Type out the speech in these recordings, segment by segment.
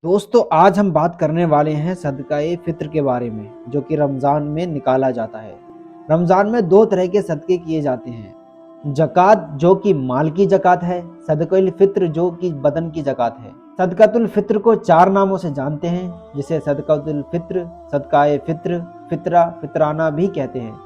दोस्तों आज हम बात करने वाले हैं सदक़ाए फ़ित्र के बारे में, जो कि रमज़ान में निकाला जाता है। रमज़ान में दो तरह के सदक़े किए जाते हैं। ज़कात जो कि माल की ज़कात है, सदक़ाए फ़ित्र जो कि बदन की ज़कात है। सदक़ातुल फ़ित्र को चार नामों से जानते हैं, जिसे सदक़ातुल फ़ित्र, सदक़ाए फ़ित्र, फ़ितरा, फ़ितराना भी कहते हैं।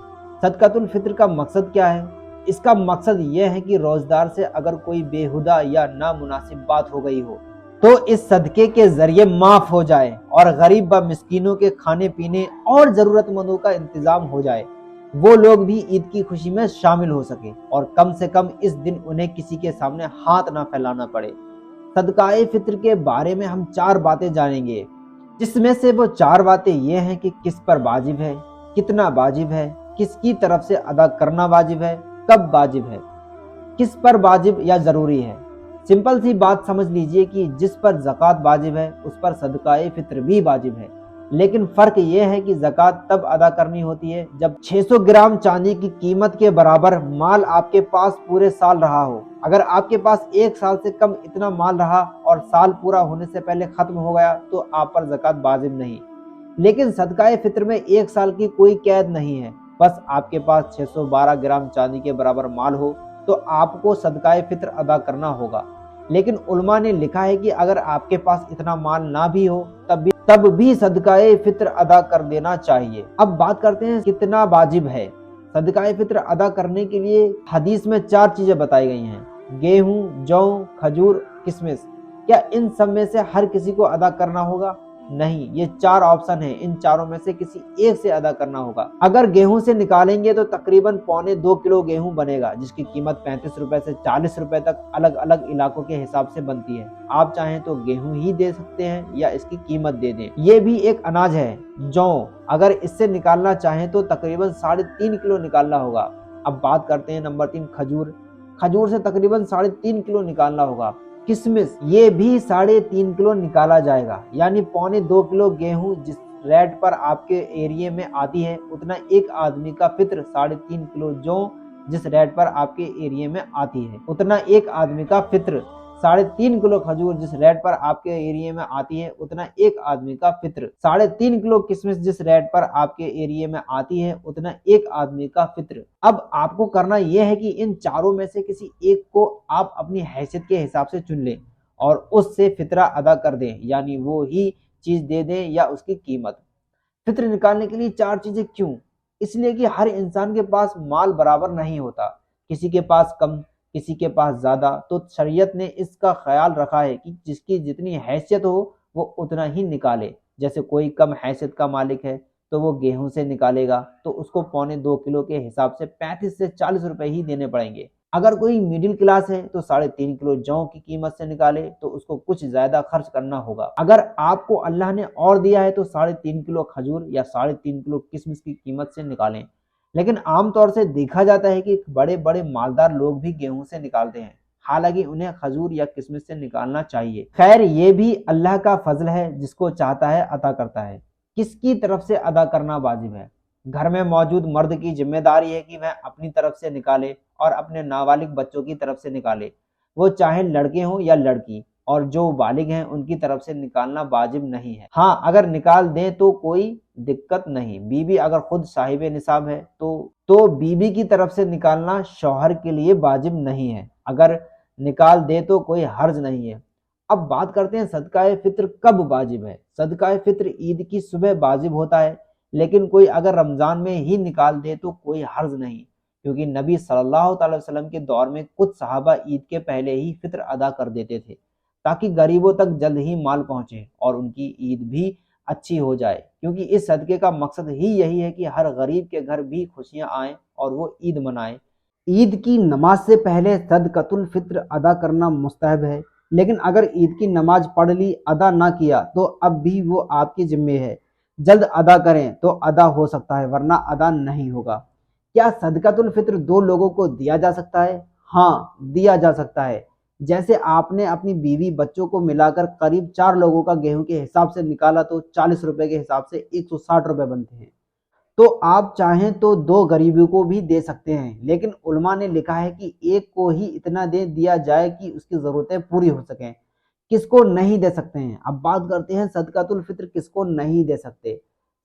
सदक़ातुल फ़ित्र का मकसद क्या है? इसका मकसद यह है कि रोज़दार से अगर कोई बेहुदा या नामुनासिब बात हो गई हो तो इस सदके के जरिए माफ हो जाए और गरीब व मिस्कीनों के खाने पीने और जरूरतमंदों का इंतजाम हो जाए। वो लोग भी ईद की खुशी में शामिल हो सके और कम से कम इस दिन उन्हें किसी के सामने हाथ ना फैलाना पड़े। सदकाए फित्र के बारे में हम चार बातें जानेंगे, जिसमें से वो चार बातें ये हैं कि किस पर वाजिब है, कितना वाजिब है, किसकी तरफ से अदा करना वाजिब है, कब वाजिब है, किस पर वाजिब या जरूरी है। सिंपल सी बात समझ लीजिए कि जिस पर ज़कात वाजिब है उस पर सदकाए फित्र भी वाजिब है, लेकिन फ़र्क यह है कि ज़कात तब अदा करनी होती है जब 600 ग्राम चांदी की कीमत के बराबर माल आपके पास पूरे साल रहा हो। अगर आपके पास एक साल से कम इतना माल रहा और साल पूरा होने से पहले ख़त्म हो गया तो आप पर ज़कात वाजिब नहीं। लेकिन सदकाए फित्र में एक साल की कोई कैद नहीं है, बस आपके पास 612 ग्राम चांदी के बराबर माल हो तो आपको सदकाए फित्र अदा करना होगा। लेकिन उलमा ने लिखा है कि अगर आपके पास इतना माल ना भी हो तब भी सदकाए फित्र अदा कर देना चाहिए। अब बात करते हैं कितना वाजिब है। सदकाए फित्र अदा करने के लिए हदीस में चार चीजें बताई गई हैं: गेहूं, जौ, खजूर, किशमिश। क्या इन सब में से हर किसी को अदा करना होगा? नहीं, ये चार ऑप्शन है, इन चारों में से किसी एक से अदा करना होगा। अगर गेहूं से निकालेंगे तो तकरीबन 1.25 किलो गेहूं बनेगा, जिसकी कीमत 35 रुपए से 40 रुपए तक अलग अलग इलाकों के हिसाब से बनती है। आप चाहें तो गेहूं ही दे सकते हैं या इसकी कीमत दे दें। ये भी एक अनाज है। जौ, अगर इससे निकालना चाहें तो तकरीबन 3.5 किलो निकालना होगा। अब बात करते हैं नंबर 3, खजूर। खजूर से तकरीबन 3.5 किलो निकालना होगा। किशमिश, ये भी 3.5 किलो निकाला जाएगा, यानी 2.25 किलो गेहूं जिस रेट पर आपके एरिया में आती है उतना एक आदमी का फित्र। 3.5 किलो जौ जिस रेट पर आपके एरिया में आती है उतना एक आदमी का फित्र। 3.5 किलो खजूर जिस रेट पर आपके एरिया में आती है उतना एक आदमी का फित्र। 3.5 किलो किशमिश जिस रेट पर आपके एरिया में आती है उतना एक आदमी का फित्र। अब आपको करना यह है कि इन चारों में से किसी एक को आप अपनी हैसियत के हिसाब से चुन लें और उससे फितरा अदा कर दें, यानी वो ही चीज दे दें या उसकी कीमत। फित्र निकालने के लिए चार चीजें क्यों? इसलिए कि हर इंसान के पास माल बराबर नहीं होता, किसी के पास कम, किसी के पास ज्यादा। तो शरीयत ने इसका ख्याल रखा है कि जिसकी जितनी हैसियत हो वो उतना ही निकाले। जैसे कोई कम हैसियत का मालिक है तो वो गेहूं से निकालेगा तो उसको 2.25 किलो के हिसाब से 35 से 40 रुपए ही देने पड़ेंगे। अगर कोई मिडिल क्लास है तो 3.5 किलो जौ की कीमत से निकाले तो उसको कुछ ज्यादा खर्च करना होगा। अगर आपको अल्लाह ने और दिया है तो 3.5 किलो खजूर या 3.5 किलो किशमिश की कीमत से निकालें। लेकिन आमतौर से देखा जाता है कि बड़े बड़े मालदार लोग भी गेहूं से निकालते हैं, हालांकि उन्हें खजूर या किशमिश से निकालना चाहिए। खैर, ये भी अल्लाह का फजल है, जिसको चाहता है अता करता है। किसकी तरफ से अदा करना वाजिब है? घर में मौजूद मर्द की जिम्मेदारी है कि वह अपनी तरफ से निकाले और अपने नाबालिग बच्चों की तरफ से निकाले, वो चाहे लड़के हों या लड़की, और जो बालिग हैं उनकी तरफ से निकालना वाजिब नहीं है। हाँ, अगर निकाल दें तो कोई दिक्कत नहीं। बीबी अगर खुद साहिब निसाब है तो बीबी की तरफ से निकालना शौहर के लिए वाजिब नहीं है। अगर निकाल दे तो कोई हर्ज नहीं है। अब बात करते हैं सदकाए फित्र कब वाजिब है। सदकाए फित्र ईद की सुबह वाजिब होता है, लेकिन कोई अगर रमजान में ही निकाल दे तो कोई हर्ज नहीं, क्योंकि नबी सल्लल्लाहु अलैहि वसल्लम के दौर में कुछ सहाबा ईद के पहले ही फित्र अदा कर देते थे, ताकि गरीबों तक जल्द ही माल पहुंचे और उनकी ईद भी अच्छी हो जाए। क्योंकि इस सदके का मकसद ही यही है कि हर गरीब के घर भी खुशियां आएं और वो ईद मनाएं। ईद की नमाज से पहले सदकतुल फित्र अदा करना मुस्तहब है, लेकिन अगर ईद की नमाज पढ़ ली, अदा ना किया तो अब भी वो आपके जिम्मे है। जल्द अदा करें तो अदा हो सकता है, वरना अदा नहीं होगा। क्या सदकातुल फित्र दो लोगों को दिया जा सकता है? हाँ, दिया जा सकता है। जैसे आपने अपनी बीवी बच्चों को मिलाकर करीब 4 लोगों का गेहूं के हिसाब से निकाला तो 40 रुपए के हिसाब से 160 रुपए बनते हैं। तो आप चाहें तो 2 गरीबों को भी दे सकते हैं, लेकिन उलमा ने लिखा है कि एक को ही इतना दे दिया जाए कि उसकी ज़रूरतें पूरी हो सकें, کس کو نہیں دے سکتے ہیں؟ اب بات کرتے ہیں صدقۃ الفطر کس کو نہیں دے سکتے۔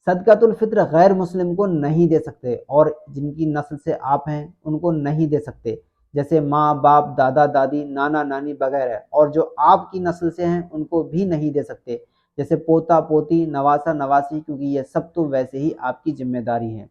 صدقۃ الفطر غیر مسلم کو نہیں دے سکتے، اور جن کی نسل سے آپ ہیں ان کو نہیں دے سکتے، جیسے ماں باپ، دادا دادی، نانا نانی وغیرہ، اور جو آپ کی نسل سے ہیں ان کو بھی نہیں دے سکتے، جیسے پوتا پوتی، نواسا نواسی، کیونکہ یہ سب تو ویسے ہی آپ کی ذمہ داری ہے۔